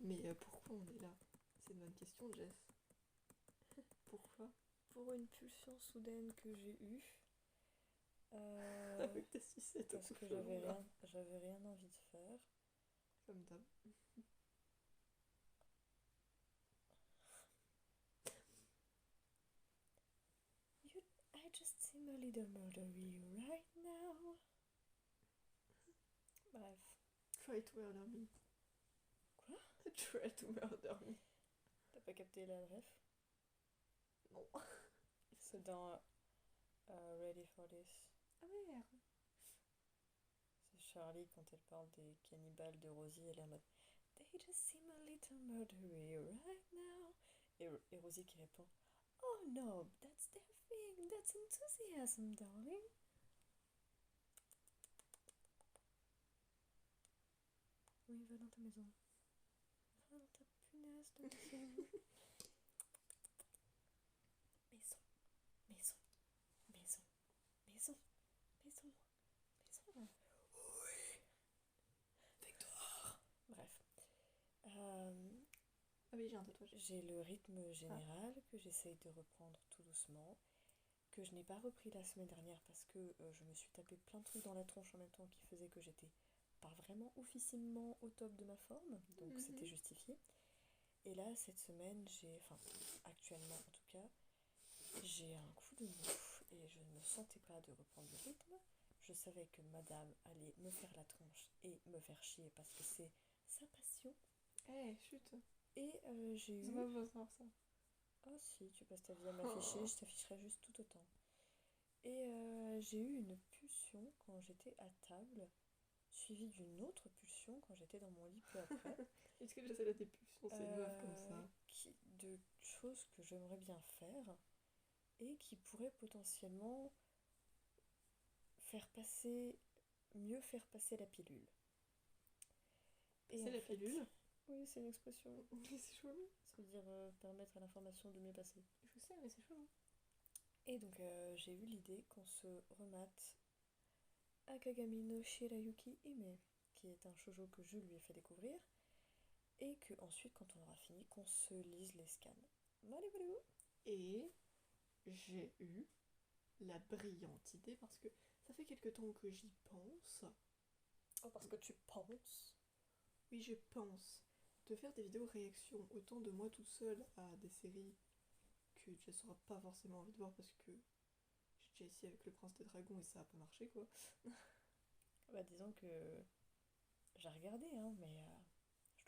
Mais pourquoi on est là? C'est une bonne question, Jess. Pourquoi? Pour une pulsion soudaine que j'ai eue. Avec ta sucette Parce tout que chelou, là. j'avais rien envie de faire. Comme d'hab. I just seem a little murdery right now. Bref. Try to murder me. Quoi? Try to murder me. T'as pas capté la ref? Non. C'est dans Ready for This. Ah merde. C'est Charlie quand elle parle des cannibales de Rosie, elle est en mode They just seem a little murdery right now. Et Rosie qui répond Oh no, that's their thing, that's enthusiasm, darling. Oui, va dans ta maison. Va dans ta punaise de maison. Maison, maison, maison, maison, maison, maison. Oui. Victoire. Bref. Ah oui, j'ai un tatouage. J'ai le rythme général que j'essaye de reprendre tout doucement, que je n'ai pas repris la semaine dernière parce que je me suis tapé plein de trucs dans la tronche en même temps qui faisaient que j'étais pas vraiment oufissimement au top de ma forme, donc c'était justifié. Et là, cette semaine, enfin actuellement en tout cas, j'ai un coup de mou et je ne me sentais pas de reprendre le rythme. Je savais que madame allait me faire la tronche et me faire chier parce que c'est sa passion. Eh, chut. Et j'ai eu... Ça va pas savoir ça. Oh si, tu passes ta vie à m'afficher, je t'afficherai juste tout autant. Et j'ai eu une pulsion quand j'étais à table, suivie d'une autre pulsion quand j'étais dans mon lit peu après. Est-ce que j'essaie des pulsions, c'est une meuf comme ça? De choses que j'aimerais bien faire et qui pourraient potentiellement mieux faire passer la pilule. C'est la pilule? Oui, c'est une expression. Mais c'est chelou. Ça veut dire permettre à l'information de mieux passer. Je sais, mais c'est chelou. Et donc j'ai eu l'idée qu'on se remate Akagami no Shirayuki Hime, qui est un shoujo que je lui ai fait découvrir, et que ensuite, quand on aura fini, qu'on se lise les scans. Voilà, voilà. Et j'ai eu la brillante idée, parce que ça fait quelque temps que j'y pense. Oh, parce que tu penses. Oui, je pense de faire des vidéos réactions autant de moi toute seule à des séries que Jess n'aura pas forcément envie de voir parce que j'ai déjà essayé avec le Prince des Dragons et ça a pas marché quoi. Bah, disons que j'ai regardé, hein, mais je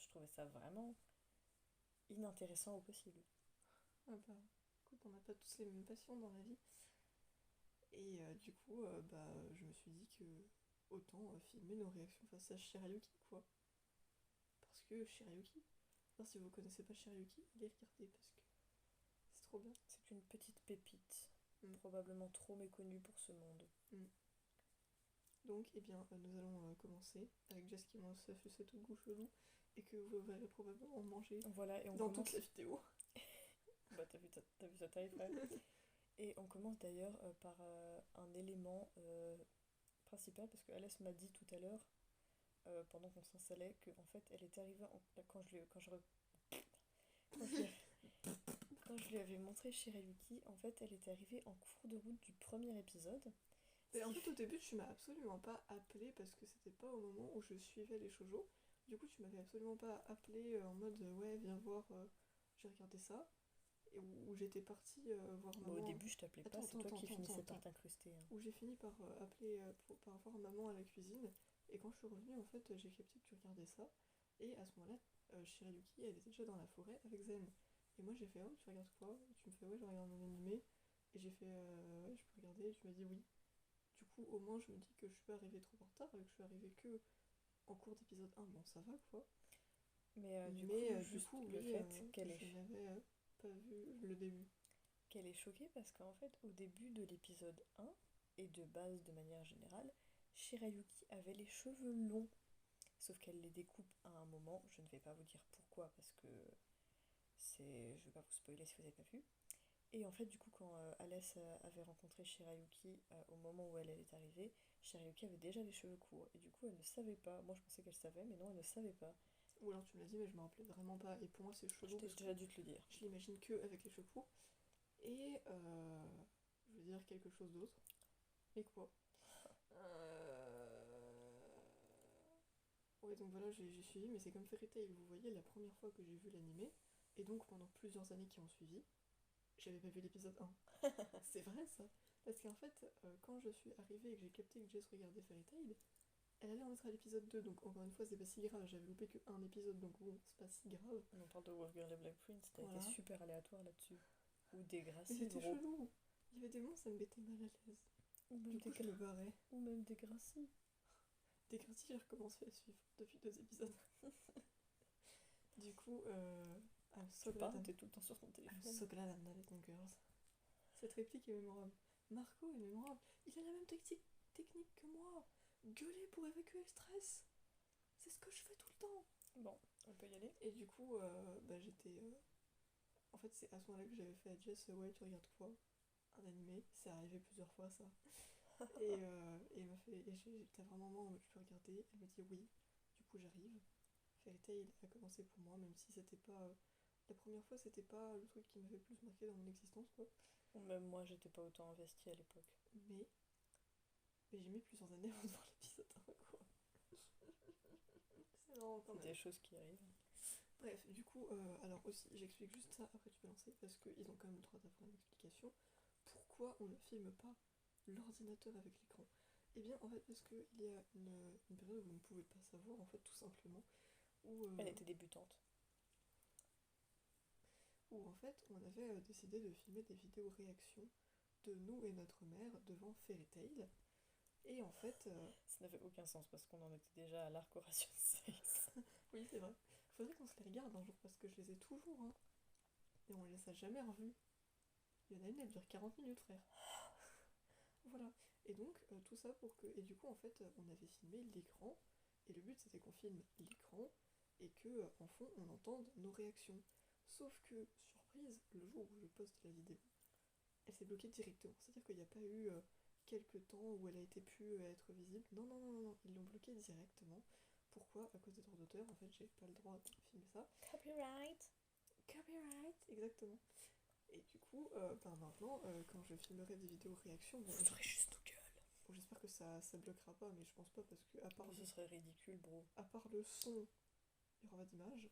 trouvais ça vraiment inintéressant au possible. Ah bah, écoute, on n'a pas tous les mêmes passions dans la vie. Et du coup, bah, je me suis dit que autant filmer nos réactions face à Shirayuki quoi. Parce que Shirayuki, alors, si vous connaissez pas Shirayuki, allez regarder parce que c'est trop bien. C'est une petite pépite, probablement trop méconnue pour ce monde. Donc, eh bien, nous allons commencer avec Jess qui mange sa sucette au goût chelou et que vous verrez probablement manger Voilà, et on dans commence... toute la vidéo. Bah, t'as vu sa taille, frère. Et on commence d'ailleurs par un élément principal, parce que Alès m'a dit tout à l'heure, pendant qu'on s'installait, qu'en fait, elle était arrivée quand je lui avais montré Shirayuki, en fait, elle était arrivée en cours de route du premier épisode. Et en fait, au début, tu m'as absolument pas appelé parce que c'était pas au moment où je suivais les shoujo. Du coup, tu m'avais absolument pas appelé en mode ouais, viens voir, j'ai regardé ça. Et où j'étais partie voir Bah, au maman. début, je t'appelais pas, c'est toi qui finissais par t'incruster. Hein. Où j'ai fini par appeler par voir maman à la cuisine. Et quand je suis revenue, en fait, j'ai capté que tu regardais ça. Et à ce moment-là, Shirayuki, elle était déjà dans la forêt avec Zen. Et moi, j'ai fait oh, tu regardes quoi? Et tu me fais ouais, je regarde un animé. Et j'ai fait ouais, je peux regarder. Et tu m'as dit oui. Du coup, au moins, je me dis que je suis pas arrivée trop en retard et que je suis arrivée que en cours d'épisode 1. Bon, ça va quoi. Mais Du coup, le oui, fait qu'elle je est... n'avais pas vu le début. qu'elle est choquée parce qu'en fait, au début de l'épisode 1, et de base de manière générale, Shirayuki avait les cheveux longs. Sauf qu'elle les découpe à un moment, je ne vais pas vous dire pourquoi parce que je vais pas vous spoiler si vous n'avez pas vu. Et en fait, du coup, quand Alès avait rencontré Shirayuki au moment où elle est arrivée, Shirayuki avait déjà les cheveux courts. Et du coup, elle ne savait pas. Moi, je pensais qu'elle savait, mais non, elle ne savait pas. Ou alors tu me l'as dit, mais je me rappelais vraiment pas. Et pour moi, c'est Je chelou t'ai parce que déjà dû te le dire. je l'imagine que avec les cheveux courts. Et je veux dire quelque chose d'autre. Et quoi Ouais, donc voilà, j'ai suivi, mais c'est comme Fairy Tail. Vous voyez, la première fois que j'ai vu l'animé, et donc pendant plusieurs années qui ont suivi, j'avais pas vu l'épisode 1. C'est vrai ça. Parce qu'en fait, quand je suis arrivée et que j'ai capté que Jess regardait Fairy Tail, elle allait en être à l'épisode 2, donc encore une fois, c'est pas si grave. J'avais loupé que un épisode, donc bon, c'est pas si grave. On parle de Wolf Girl et Black Prince, t'as été Voilà. super aléatoire là-dessus. Ou Mais Degrassi, c'était gros. chelou. Il y avait des moments, ça me mettait mal à l'aise. Ou même, Du coup, je me barrais. Ou même Degrassi. Dès que j'ai recommencé à suivre depuis 2 épisodes. Du coup, I'm so Tu glad parles, t'es tout le temps sur ton I'm téléphone. so glad I'm not letting girls. Cette réplique est mémorable. Marco est mémorable. Il a la même technique que moi. Gueuler pour évacuer le stress. C'est ce que je fais tout le temps. Bon, on peut y aller. Et du coup, j'étais. En fait, c'est à ce moment-là que j'avais fait à Jess, ouais, tu regardes quoi? Un animé. C'est arrivé plusieurs fois, ça. Et elle m'a fait. Et j'étais vraiment en mode, je peux regarder. Elle me dit oui. Du coup, j'arrive. Fairy Tail a commencé pour moi, même si c'était pas. La première fois, c'était pas le truc qui m'avait le plus marqué dans mon existence, quoi. Ou même moi, j'étais pas autant investie à l'époque. Mais. Mais j'ai mis plusieurs années avant de voir l'épisode 1, quoi. C'est marrant quand C'est même. des choses qui arrivent. Bref, du coup, alors aussi, j'explique juste ça, après tu peux lancer, parce qu'ils ont quand même le droit d'avoir une explication. Pourquoi on ne filme pas l'ordinateur avec l'écran? Eh bien, en fait, parce qu'il y a une période où vous ne pouvez pas savoir, en fait, tout simplement, où, Elle était débutante. où en fait, on avait décidé de filmer des vidéos réactions de nous et notre mère devant Fairy Tail. Et en fait, Ça n'avait aucun sens parce qu'on en était déjà à l'arc Horatio 6. oui, c'est vrai. Faudrait qu'on se les regarde un jour, parce que je les ai toujours, hein. Et on les a jamais revus. Il y en a une, elle dure 40 minutes, frère. Voilà. Et donc, tout ça pour que. Et du coup, en fait, on avait filmé l'écran. Et le but, c'était qu'on filme l'écran et que, en fond, on entende nos réactions. Sauf que, surprise, le jour où je poste la vidéo, elle s'est bloquée directement. C'est-à-dire qu'il n'y a pas eu quelques temps où elle a été pu être visible. Non, non, non, non, non. Ils l'ont bloquée directement. Pourquoi? À cause des droits d'auteur. En fait, j'ai pas le droit de filmer ça. Copyright. Copyright, exactement. Et du coup, maintenant, quand je filmerai des vidéos réactions, bon, Vous aurez juste nos gueules. bon, j'espère que ça bloquera pas, mais je pense pas parce que Ce serait ridicule, bro. à part le son, il y aura pas d'image.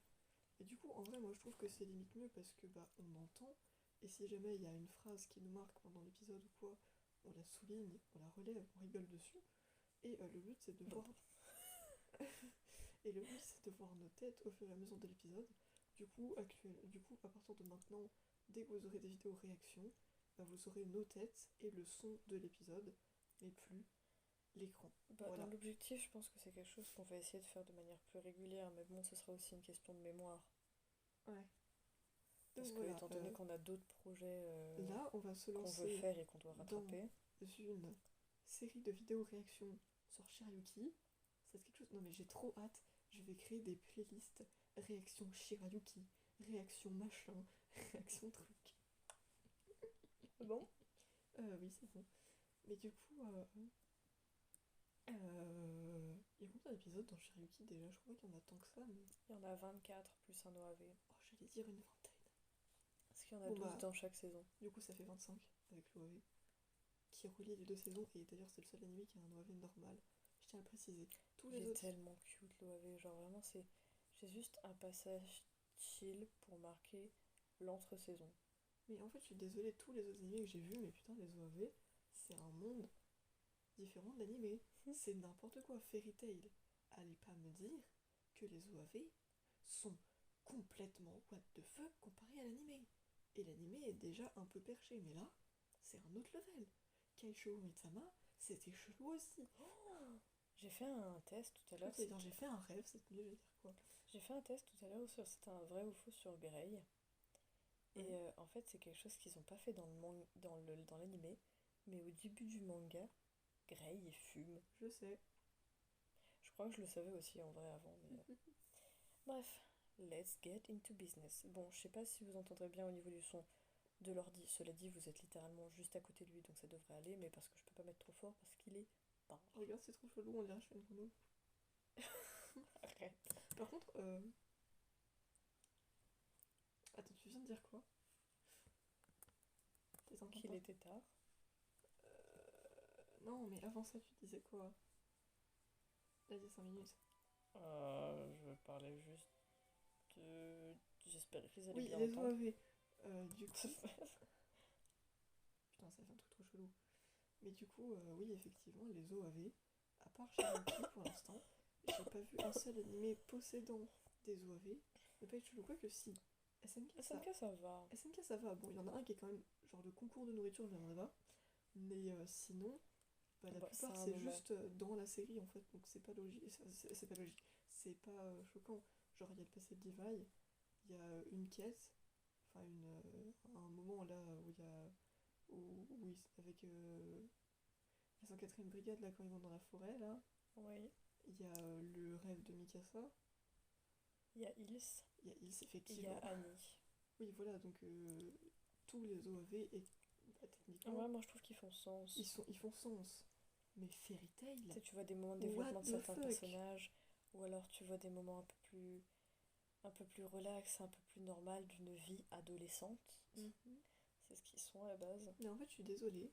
Et du coup, en vrai, moi je trouve que c'est limite mieux parce que on entend. Et si jamais il y a une phrase qui nous marque pendant l'épisode ou quoi, on la souligne, on la relève, on rigole dessus. Et le but c'est de voir. Et le but c'est de voir nos têtes au fur et à mesure de l'épisode. Du coup, à partir de maintenant, dès que vous aurez des vidéos réactions, vous aurez nos têtes et le son de l'épisode, mais plus l'écran. Voilà. Dans l'objectif, je pense que c'est quelque chose qu'on va essayer de faire de manière plus régulière, mais bon, ce sera aussi une question de mémoire. Ouais. Parce Donc que, voilà, étant donné qu'on a d'autres projets là, on va se qu'on veut lancer faire et qu'on doit dans rattraper. une série de vidéos réactions sur Shirayuki. C'est quelque chose. Non, mais j'ai trop hâte. Je vais créer des playlists réaction Shirayuki, réaction machin, réaction truc. Bon. Oui, c'est bon. Mais du coup, il y a combien d'épisodes dans Shirayuki déjà? Je crois qu'il y en a tant que ça, mais. Il y en a 24 plus un OAV. Oh, j'allais dire une vingtaine. Parce qu'il y en a 12 dans chaque saison. Du coup, ça fait 25 avec l'OAV. Qui relie les 2 saisons, et d'ailleurs, c'est le seul anime qui a un OAV normal. Je tiens à le préciser. Tous les Il est autres. tellement cute l'OAV. Genre vraiment, c'est juste un passage chill pour marquer l'entre-saison. Mais en fait, je suis désolée, tous les autres animés que j'ai vus, mais putain, les OAV, c'est un monde différent de l'animé. C'est n'importe quoi. Fairy Tail, allez pas me dire que les OAV sont complètement what the fuck comparé à l'animé. Et l'animé est déjà un peu perché, mais là, c'est un autre level. Kaisho Mitsama, c'était chelou aussi. Oh, j'ai fait un test tout à l'heure. J'ai fait un rêve cette nuit, je veux dire quoi. J'ai fait un test tout à l'heure sur c'était un vrai ou faux sur Grey. Et en fait, c'est quelque chose qu'ils n'ont pas fait dans l'animé. Mais au début du manga, Grey, il fume. Je sais. Je crois que je le savais aussi en vrai avant. Mais... Bref, let's get into business. Bon, je sais pas si vous entendrez bien au niveau du son de l'ordi. Cela dit, vous êtes littéralement juste à côté de lui, donc ça devrait aller. Mais parce que je peux pas mettre trop fort, parce qu'il est bas. Regarde, c'est trop chelou, on dirait que je fais une grenouille. Arrête. Par contre, Attends, tu viens de dire quoi? T'es en train Qu'il était tard. Non, mais avant ça, tu disais quoi? Là, il y a 5 minutes. Je parlais juste de... J'espère qu'ils allaient Oui, bien les entendre. OAV. Du coup... Putain, ça fait un truc trop chelou. Mais du coup, oui, effectivement, les OAV, à part Cherokee pour l'instant, j'ai pas vu un seul animé possédant des OAV. Mais pas être chelou, quoi que si. SNK, ça... SNK, ça va. SNK, ça va. Bon, il y en a un qui est quand même genre le concours de nourriture, mais on va. Mais sinon, bah, la Bah, c'est plupart, un c'est moment. juste dans la série, en fait. Donc c'est pas logique. C'est pas logique. C'est pas choquant. Genre, il y a le passé de Levi, il y a une quête, enfin, un moment là où il y a. Oui, avec la 104e brigade, là, quand ils vont dans la forêt, là. Oui. Il y a le rêve de Mikasa. Il y a Ils. Il y a Ils, Et il y a effectivement. Annie. Oui, voilà, donc tous les OAV, et bah, techniquement, Ouais, moi je trouve qu'ils font sens. ils font sens. Mais Fairy Tail, Tu sais, tu vois des moments de what développement de the certains fuck? personnages, ou alors tu vois des moments un peu plus relax, un peu plus normal d'une vie adolescente. Mhm. C'est ce qu'ils sont à la base. Mais en fait, je suis désolée.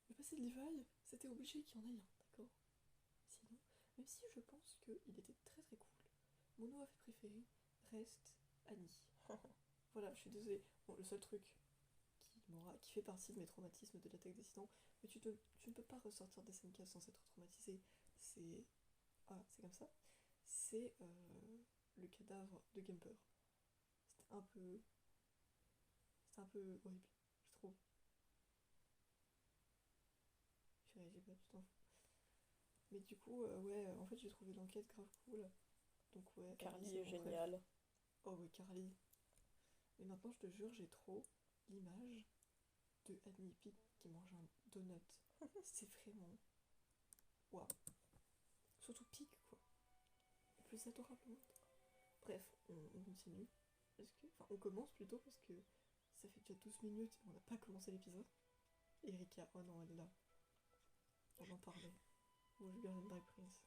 Le passé de Levi, c'était obligé qu'il y en ait un, d'accord? Sinon, même si je pense qu'il était très très cool, mon OAV préféré reste Annie. Voilà, je suis désolée. Bon, le seul truc qui fait partie de mes traumatismes de l'attaque des titans, mais tu ne peux pas ressortir des SNK sans être traumatisé. C'est. Ah, c'est comme ça. C'est le cadavre de Gumper. C'était un peu. C'était un peu horrible, je trouve. Je réagis pas du tout. Mais du coup, ouais, en fait, j'ai trouvé l'enquête grave cool. Donc, ouais, Annie, Carly c'est est mon préf. géniale. Oh, ouais, Carly. Mais maintenant, je te jure, j'ai trop l'image de Annie Pig qui mange un donut. C'est vraiment. Waouh. Surtout Pig, quoi. Le plus adorable au monde. Bref, on continue. Enfin, on commence plutôt parce que ça fait déjà 12 minutes et on n'a pas commencé l'épisode. Erika, oh non, elle est là. On en parlait. Rouge Girl and Dark Prince.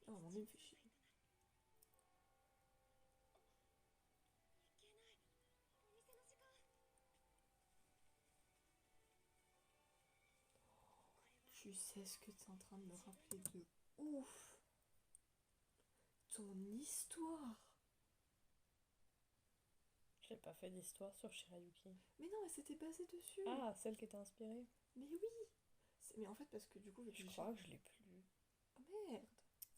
Ah, mon nez me fait chier. Tu sais ce que t'es en train de me rappeler de ouf. Ton histoire. J'ai pas fait d'histoire sur Shirayuki. Mais non, mais c'était basé dessus. Ah, celle qui était inspirée. Mais oui. Mais en fait, parce que du coup, vu que Je j'ai crois que je l'ai plus. Ah merde.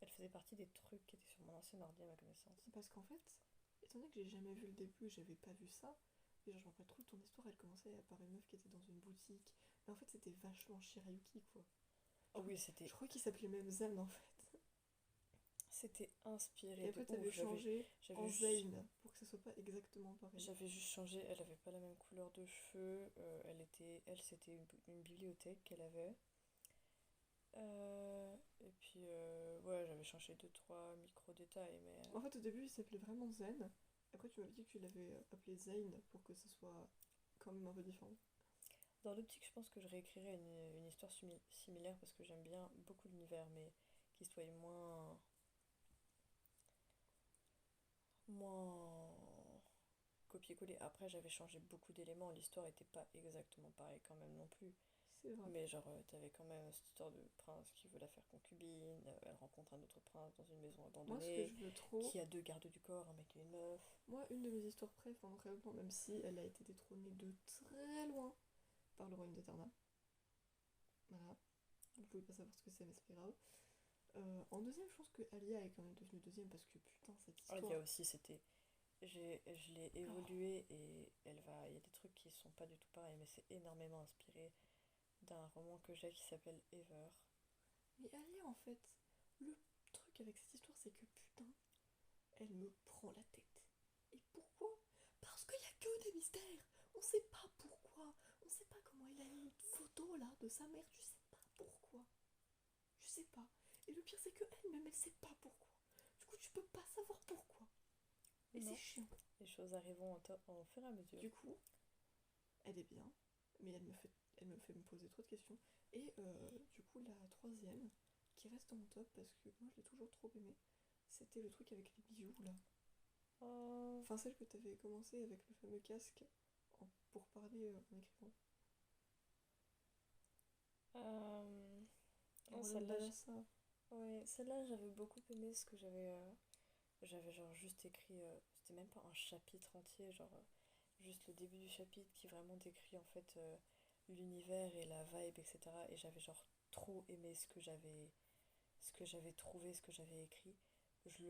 Elle faisait partie des trucs qui étaient sur mon ancien ordi à ma connaissance. Parce qu'en fait, étant donné que j'ai jamais vu le début, j'avais pas vu ça. Et genre, je me rappelle trop de ton histoire, elle commençait par une meuf qui était dans une boutique. Mais en fait, c'était vachement Shirayuki, quoi. Oh oui, Je crois qu'il s'appelait même Zen, en fait. c'était Et inspiré de après, ouf. t'avais changé en J'avais juste, Zane pour que ça soit pas exactement pareil. j'avais juste changé. Elle avait pas la même couleur de cheveux. C'était une bibliothèque qu'elle avait. Et puis, ouais, j'avais changé deux trois micro détails, mais En fait, au début, il s'appelait vraiment Zen. Après, tu m'avais dit que tu l'avais appelé Zane pour que ça soit quand même un peu différent. dans l'optique, je pense que je réécrirais une histoire similaire parce que j'aime bien beaucoup l'univers, mais qui soit moins copier-coller. Après, j'avais changé beaucoup d'éléments, l'histoire était pas exactement pareille quand même non plus. C'est vrai. Mais genre, t'avais quand même cette histoire de prince qui veut la faire concubine, elle rencontre un autre prince dans une maison Moi, ce que abandonnée, je veux trop. qui a deux gardes du corps, un mec et une meuf. Moi, une de mes histoires préf en vrai, même si elle a été détrônée de très loin par le royaume d'Eterna. Voilà. Vous pouvez pas savoir ce que c'est, mais c'est pas grave. En deuxième, je pense que Alia est quand même devenue deuxième parce que putain, cette Ah, il y a histoire. aussi, je l'ai évolué et il y a des trucs qui sont pas du tout pareils, mais c'est énormément inspiré d'un roman que j'ai qui s'appelle Ever. Mais Alia, en fait, le truc avec cette histoire, c'est que putain, elle me prend la tête. Et pourquoi? Parce qu'il y a que des mystères. On sait pas pourquoi. On sait pas comment il a eu une photo là de sa mère. Je sais pas pourquoi. Je sais pas. Et le pire, c'est que elle-même, elle sait pas pourquoi. Du coup, tu peux pas savoir pourquoi. Et c'est Non, chiant. les choses arriveront en fur et à mesure. Du coup, elle est bien. mais elle me fait me poser trop de questions. Et du coup, la troisième, qui reste dans mon top, parce que moi je l'ai toujours trop aimé, c'était le truc avec les bijoux là. Oh. Enfin, celle que t'avais commencé avec le fameux casque pour parler en écrivant. Le Oh, royaume celle-là, d'Alassa. ouais, celle-là, j'avais beaucoup aimé ce que j'avais genre juste écrit, c'était même pas un chapitre entier, genre juste le début du chapitre qui vraiment décrit en fait l'univers et la vibe, etc. Et j'avais genre trop aimé ce que j'avais trouvé, ce que j'avais écrit. Je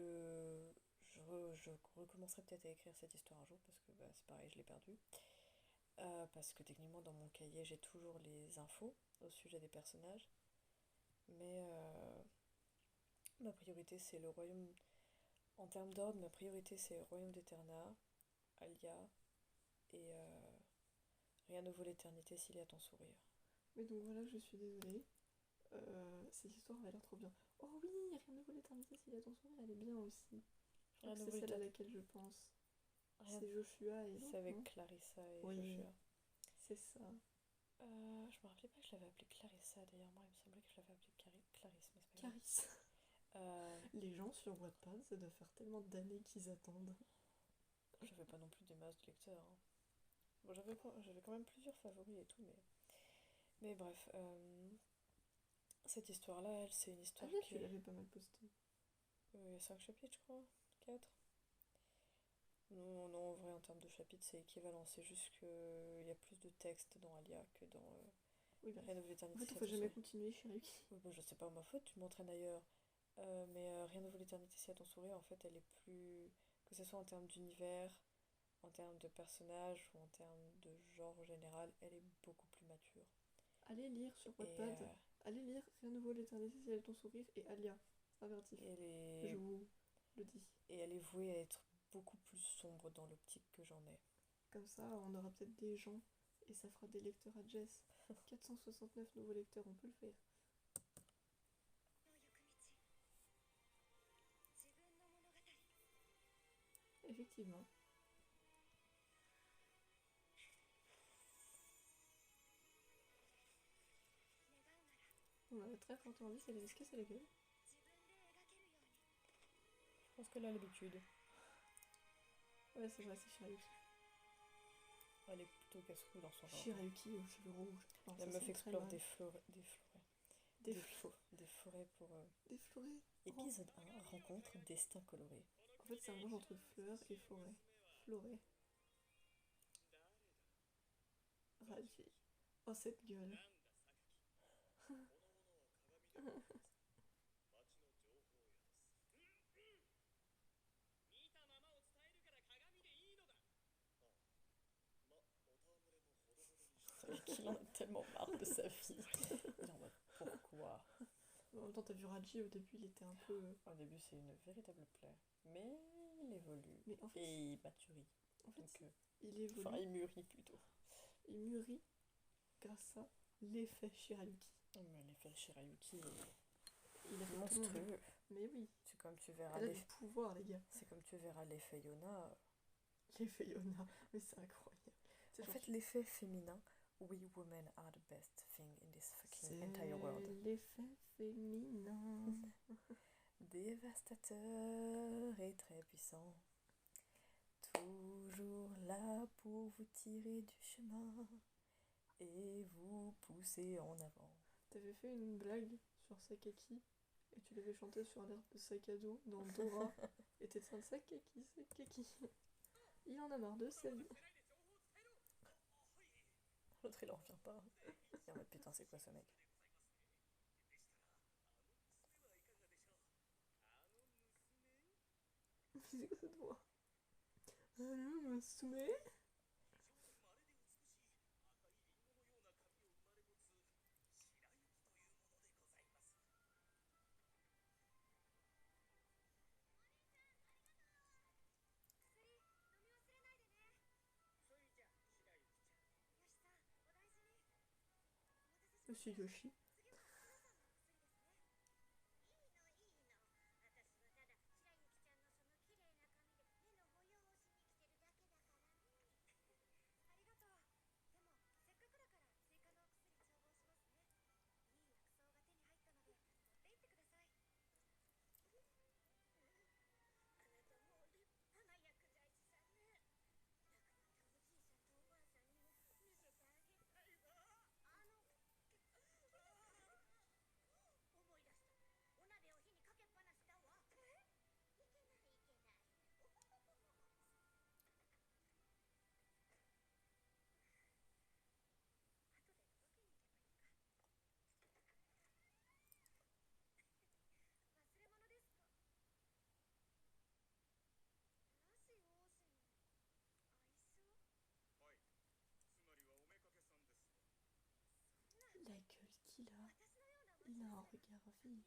le, je recommencerai peut-être à écrire cette histoire un jour parce que bah, c'est pareil, je l'ai perdu. Parce que techniquement dans mon cahier j'ai toujours les infos au sujet des personnages, mais ma priorité c'est le royaume. En termes d'ordre, ma priorité c'est Royaume d'Eterna, Alia et Rien ne vaut l'éternité s'il y a ton sourire. Mais donc voilà, je suis désolée. Cette histoire elle a l'air trop bien. Oh oui, rien ne vaut l'éternité s'il a ton sourire, elle est bien aussi. Je crois Rien que ne c'est vaut celle à l'éternité. laquelle je pense. Rien... C'est Joshua et C'est l'autre, avec non? Clarissa et Oui, Joshua. c'est ça. Je me rappelais pas que je l'avais appelée Clarissa d'ailleurs. Moi, il me semblait que je l'avais appelée Clarisse, mais c'est pas grave. Clarisse. Euh, Les gens sur Wattpad, ça doit faire tellement d'années qu'ils attendent. j'avais pas non plus des masses de lecteurs, hein. Bon, j'avais quand même plusieurs favoris et tout, mais bref. Cette histoire-là, elle, c'est une Ah histoire là, qui tu est. l'avais pas mal posté. Il y a 5 chapitres, je crois. 4. Non, non, en vrai, en termes de chapitres, c'est équivalent. C'est juste qu'il y a plus de texte dans Alia que dans Oui, bref. Rien ne vaut En l'éternité fait, on si à va ton jamais sourire. continuer, Shirayuki. Oui, bah, je sais pas, ma faute, tu m'entraînes ailleurs. Mais Rien ne vaut l'éternité si à ton sourire, en fait, elle est plus. Que ce soit en termes d'univers, en termes de personnages ou en termes de genre général, elle est beaucoup plus mature. Allez lire sur Et, Wattpad. Allez lire Rien ne vaut l'éternité si elle a ton sourire et Alia. Avertif. et elle Je est, vous le dis. et elle est vouée à être beaucoup plus sombre dans l'optique que j'en ai. Comme ça, on aura peut-être des gens et ça fera des lecteurs à Jess. 469 nouveaux lecteurs, on peut le faire. Effectivement. On a très fort envie, c'est la casse à la gueule. Je pense qu'elle a l'habitude. Ouais, c'est vrai, c'est Shirayuki. Elle est plutôt casse-cou dans son genre. Shirayuki aux cheveux rouges. Non, La ça meuf sonne très explore mal. des forêts pour. Des forêts. Oh. Épisode 1, rencontre destin coloré. En fait, c'est un mélange entre fleurs et forêt. Florée. Raji. Oh, cette gueule. Qu'il en a tellement marre de sa vie. Il est en mode pourquoi. En même temps, t'as vu Raji au début, il était un peu. Au début, c'est une véritable plaie. Mais il évolue. Mais en fait, Et il maturit. en fait Donc, il évolue. enfin, il mûrit plutôt. Il mûrit grâce à l'effet Shirayuki. Mais l'effet Shirayuki Il a est fait monstrueux. Mais oui. C'est comme tu verras Elle a du pouvoir, les gars. C'est comme tu verras l'effet Yona. L'effet Yona. Mais c'est incroyable. En fait, l'effet féminin. We women are the best thing in this fucking entire world. C'est l'effet féminin. Dévastateur et très puissant. Toujours là pour vous tirer du chemin et vous pousser en avant. T'avais fait une blague sur Sakaki et tu l'avais chanté sur l'air de Sakado dans Dora. Et t'étais en train de Sakaki, Sakaki. Il en a marre de sa vie. L'autre il en revient pas. Il est en mode putain, c'est quoi ce mec? C'est quoi cette voix? Allô, Masume? Monsieur Yoshi. a un regard vif.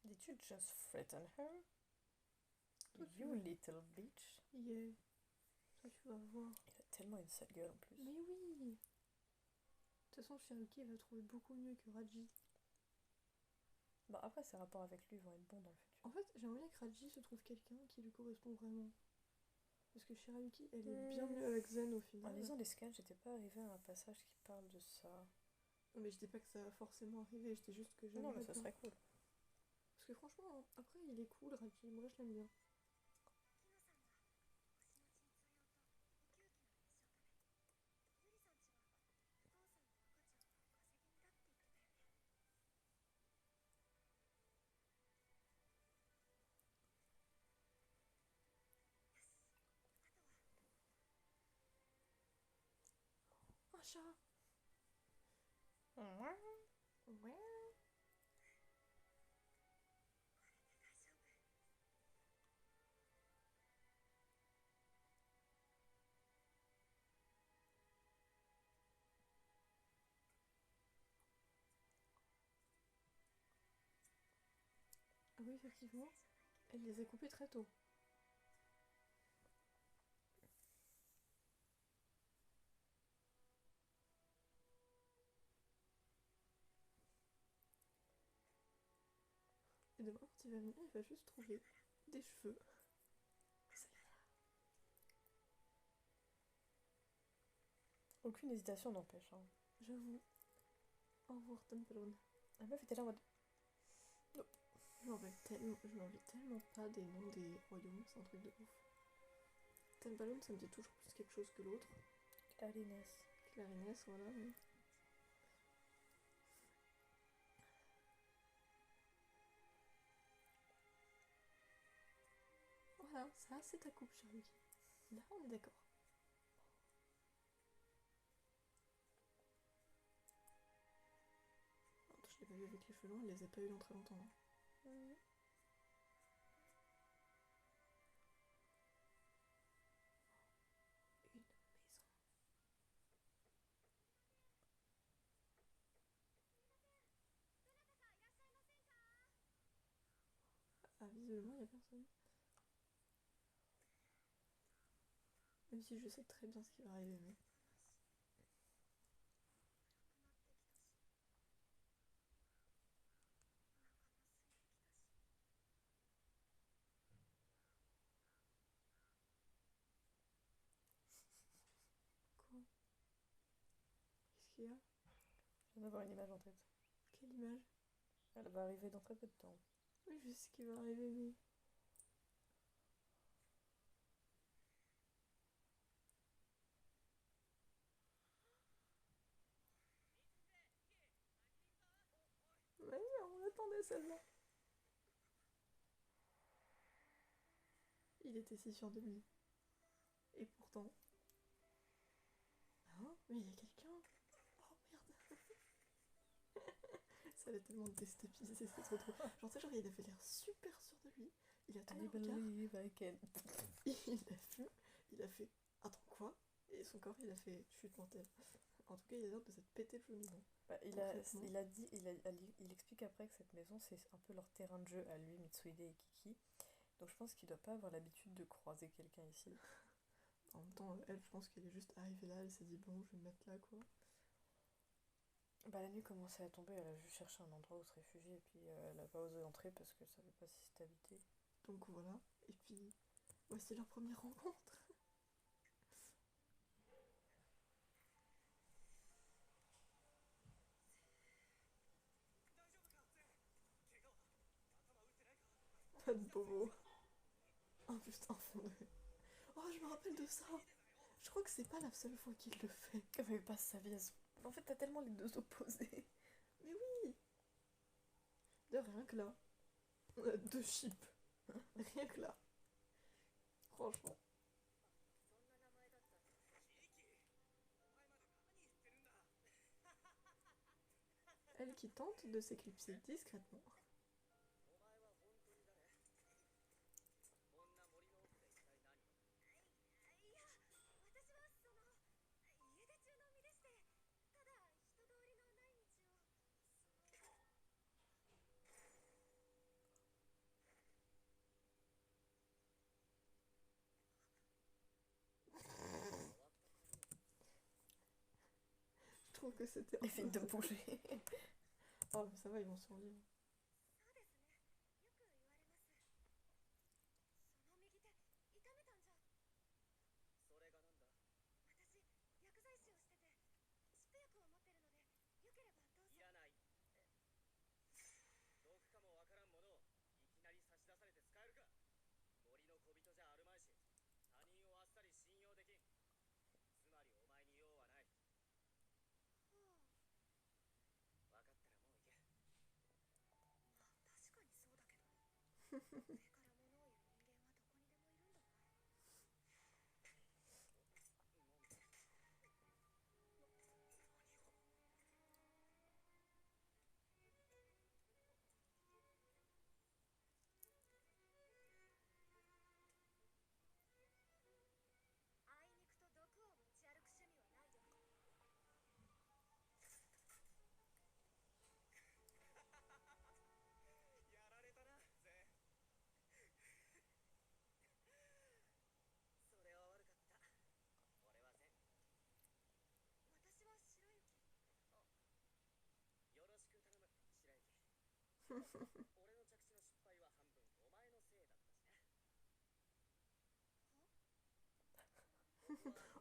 Did you just threaten her? Toi, tu You vas- little bitch. Yeah. Toi, tu vas voir. Il a tellement une sale gueule en plus. Mais oui. De toute façon, Shiruki va trouver beaucoup mieux que Raji. Bah après, ses rapports avec lui vont être bons dans le futur. En fait, j'aimerais bien que Raji se trouve quelqu'un qui lui correspond vraiment. Parce que Shiruki, elle est bien mieux avec Zen au En final. lisant les scans, j'étais pas arrivée à un passage qui parle de ça. Non, mais je dis pas que ça va forcément arriver, je dis juste que Non, j'aimerais mais ça bien. serait cool. Parce que franchement, après, il est cool, Raji. Moi, je l'aime bien. Un chat. Ouais. Ah oui, effectivement, elle les a coupés très tôt. Et demain, quand il va venir, il va juste trouver des cheveux. Aucune hésitation n'empêche. Hein. J'avoue. Au revoir, Templon. La meuf était là en mode. Je m'en rappelle tellement pas des noms des royaumes, c'est un truc de ouf. Templon, ça me dit toujours plus quelque chose que l'autre. Clarines. Clarines, voilà. Mais... Voilà, ça c'est ta coupe, Shiruki. Là, on est d'accord. Attends, je l'ai pas vu avec les cheveux longs, elle les a pas eu dans très longtemps. Hein. Une maison. Ah, visiblement, il a personne. Même si je sais très bien ce qui va arriver, mais... Quoi? Qu'est-ce qu'il y a? Je viens d'avoir une image en tête. Quelle image? Elle va arriver dans très peu de temps. Oui, je sais ce qui va arriver, mais... Mais on l'attendait celle-là. Il était si sûr de lui. Et pourtant... Hein? Mais il y a quelqu'un? Oh merde! Ça l'a tellement déstabilisé, c'est trop trop. Genre, tu sais, genre, il avait l'air super sûr de lui. Il a tourné I le regard, believe I can. il a vu, il a fait attends quoi? Et son corps il a fait chute mentale. En tout cas, il a l'air de s'être pété le genou. Bah, Concrètement. il a dit, il explique après que cette maison c'est un peu leur terrain de jeu à lui, Mitsuhide et Kiki. Donc je pense qu'il doit pas avoir l'habitude de croiser quelqu'un ici. En même temps, elle, je pense qu'elle est juste arrivée là, elle s'est dit bon, je vais me mettre là quoi. Bah la nuit commençait à tomber, elle a juste cherché un endroit où se réfugier et puis elle a pas osé entrer parce qu'elle savait pas si c'était habité. Donc voilà. Et puis, voici leur première rencontre. Pas de bobo. Oh putain, fondé. Oh, je me rappelle de ça. Je crois que c'est pas la seule fois qu'il le fait. Mais passe sa vie à ce... En fait t'as tellement les deux opposés. Mais oui. D'ailleurs, rien que là, on a deux chips. Rien que là. Franchement. celle qui tente de s'éclipser discrètement. Je trouve que c'était un Évite de bouger. Oh, mais ça va, ils vont survivre.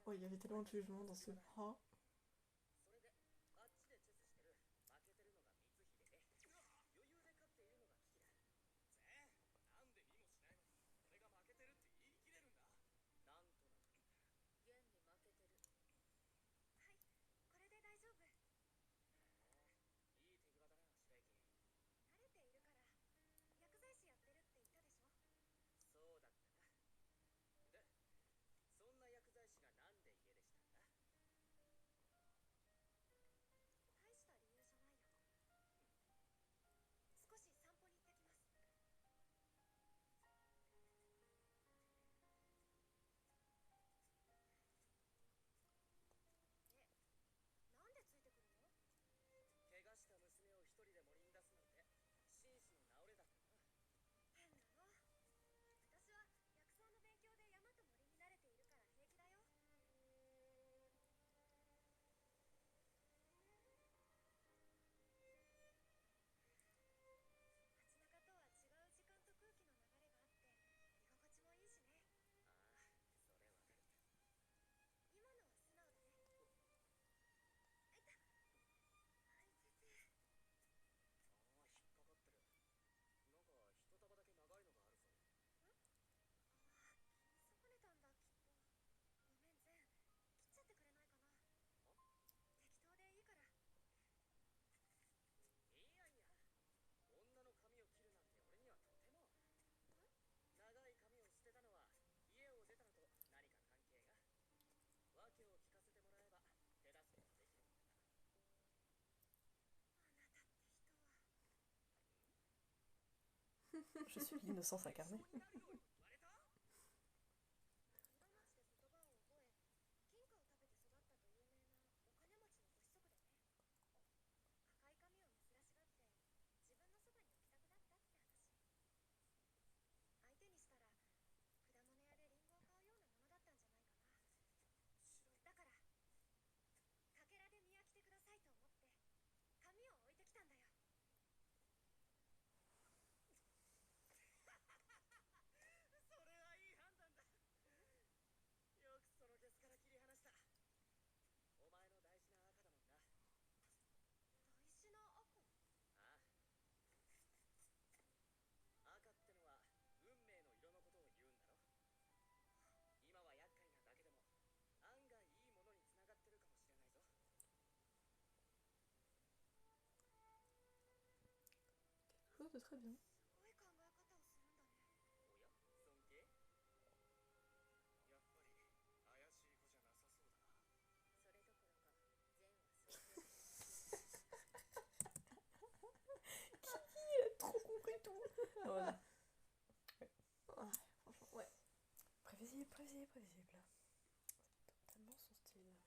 Oh, il y avait tellement de jugement dans ce ah. Je suis l'innocence incarnée. Quelque chose de très bien. Ouais. Ouais, franchement, ouais. Prévisible, prévisible, prévisible. C'est totalement son style.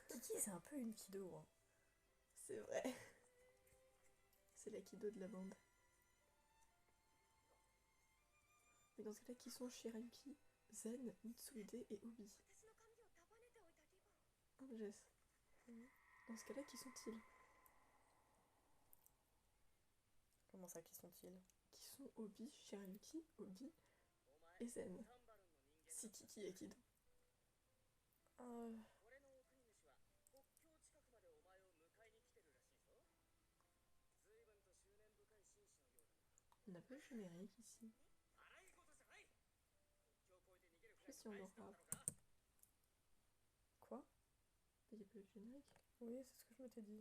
Kiki, c'est un peu une kido. Hein. C'est vrai. C'est l'aïkido de la bande. Mais dans ce cas-là, qui sont Shirayuki, Zen, Mitsuhide et Obi? Hein, Jess. Dans ce cas-là, qui sont-ils? Comment ça, qui sont-ils? Qui sont Obi, Shirayuki, Obi et Zen? Si Kiki et Kido. Euh, On n'a pas le générique ici. Je sais pas si on aura. Quoi? Il n'y a pas eu de générique. Oui, c'est ce que je m'étais dit.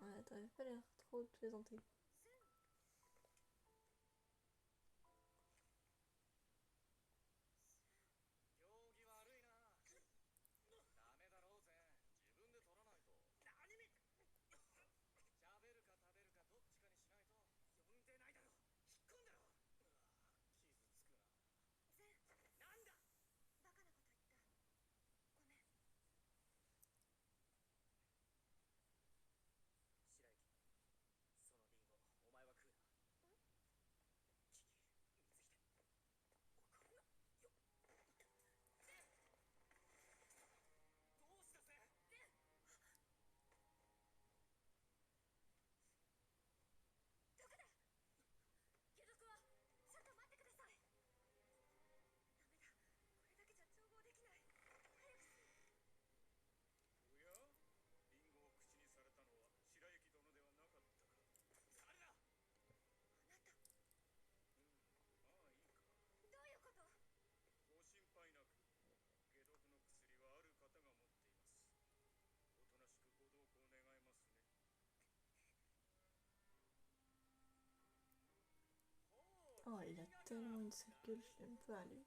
Ouais, t'avais pas l'air trop de plaisanter. Oh, il a tellement une sale gueule, je l'aime pas, lui.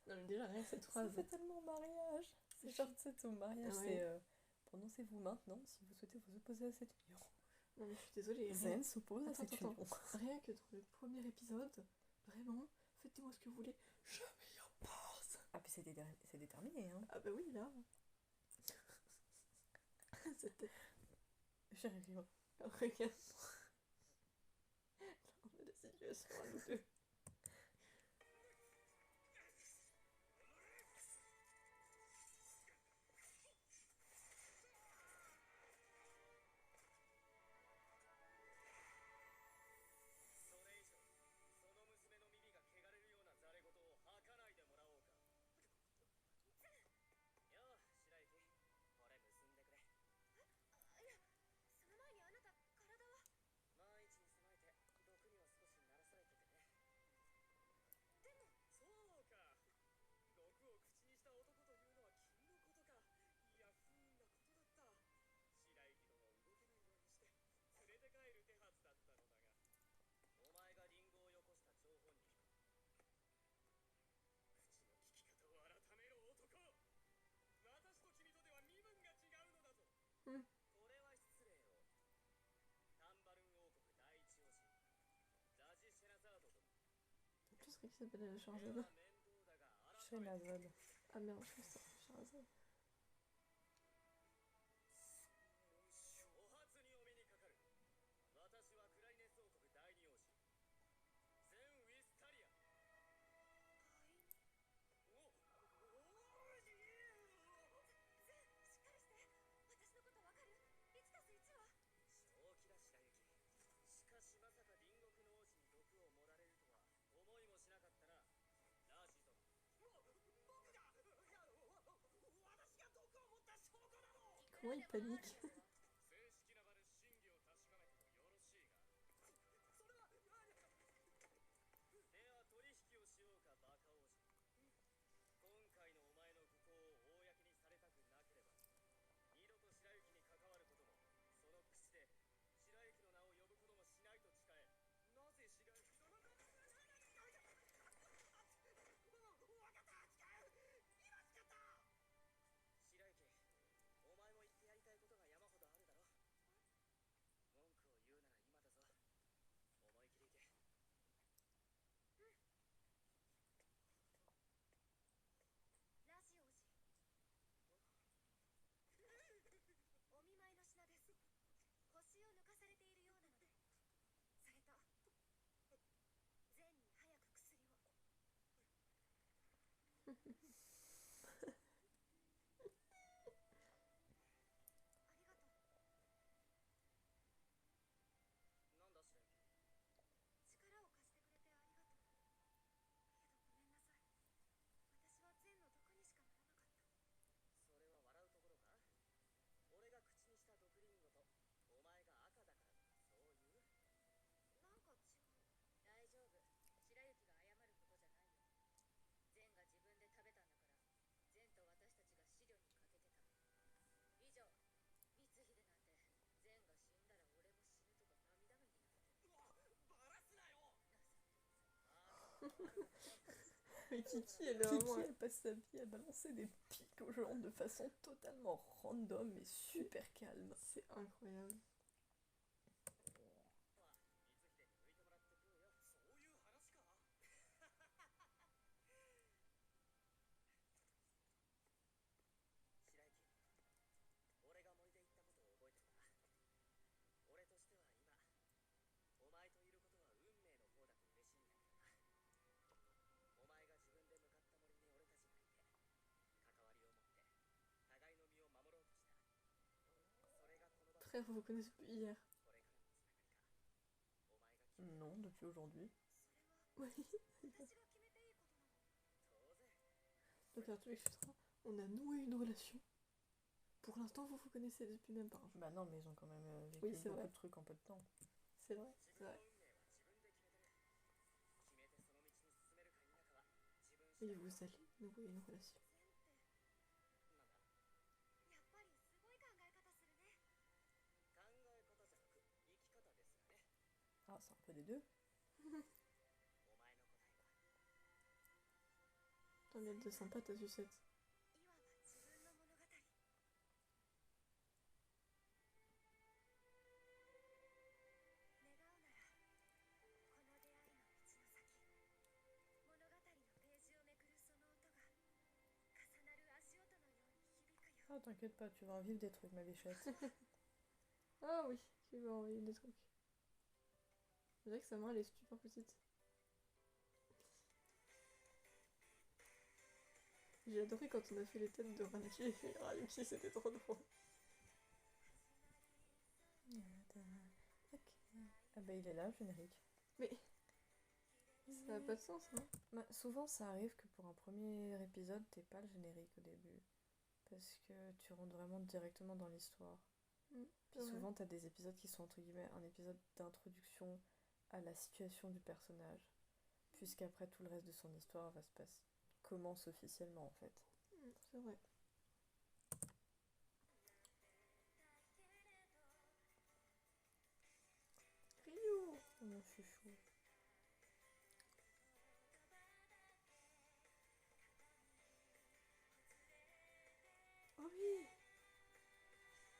Non mais déjà rien que cette Ça phrase. fait tellement mariage. C'est genre, tu sais, ton mariage, Ouais. c'est prononcez-vous maintenant si vous souhaitez vous opposer à cette union. Non mais je suis désolée. Zen s'oppose à cette Attends. union. Rien que dans le premier épisode, vraiment, faites-moi ce que vous voulez. Je m'y oppose. Ah, puis c'est déterminé, hein. Ah bah oui, là. C'était... Chérie, vivre. Regarde. On met la situation à nous deux. Je pense qu'il s'appelle Charzad. Sherazade. Ah merde, je pense que c'est Charzad. Comment il panique? Mais Kiki, elle est vraiment... Kiki, elle passe sa vie à balancer des pics aux gens de façon totalement random et super calme. C'est incroyable. Frère, vous vous connaissez depuis hier. Non, depuis aujourd'hui. Oui. Donc alors tu m'excuseras, on a noué une relation. Pour l'instant, vous vous connaissez depuis même pas un jour. Bah non, mais ils ont quand même vécu Oui, c'est beaucoup vrai. de trucs en peu de temps. C'est vrai, c'est vrai. Oui, vous allez nouer une relation. Ah, c'est un peu des deux. Oh, mais elle était sympa ta sucette. Ah, t'inquiète pas, tu vas en vivre des trucs, ma bichette. Ah oui, tu vas envoyer des trucs. C'est vrai que sa main elle est super petite. J'ai adoré quand on a fait les têtes de Ranki et Rayuki, c'était trop drôle. Ok. Ah bah il est là, le générique. Mais ça n'a pas de sens, hein. Bah, souvent ça arrive que pour un premier épisode, t'aies pas le générique au début. Parce que tu rentres vraiment directement dans l'histoire. Puis Ouais. souvent t'as des épisodes qui sont entre guillemets un épisode d'introduction à la situation du personnage. Puisqu'après tout le reste de son histoire va se passer. Commence officiellement en fait. C'est vrai. Ryu. Oh mon chouchou. Oh oui.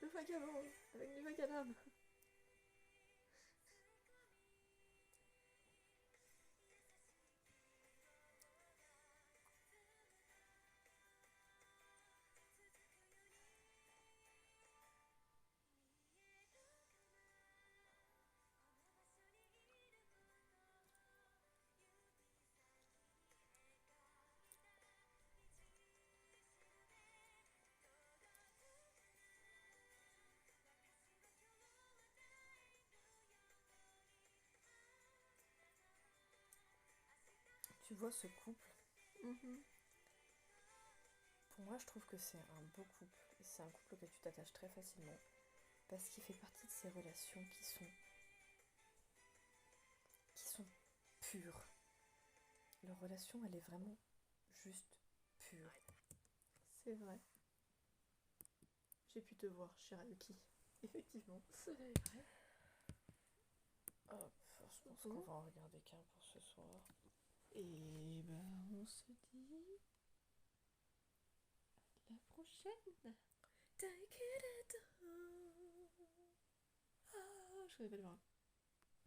Le vagabond avec du vagalame. Tu vois ce couple, Mhm. pour moi je trouve que c'est un beau couple. C'est un couple auquel tu t'attaches très facilement. Parce qu'il fait partie de ces relations qui sont pures. Leur relation elle est vraiment juste pure. C'est vrai. J'ai pu te voir, Shirayuki. Effectivement. C'est vrai. Hop, je pense qu'on va en regarder qu'un pour ce soir. Et ben on se dit à la prochaine. Take it Ah, je connais pas le voir.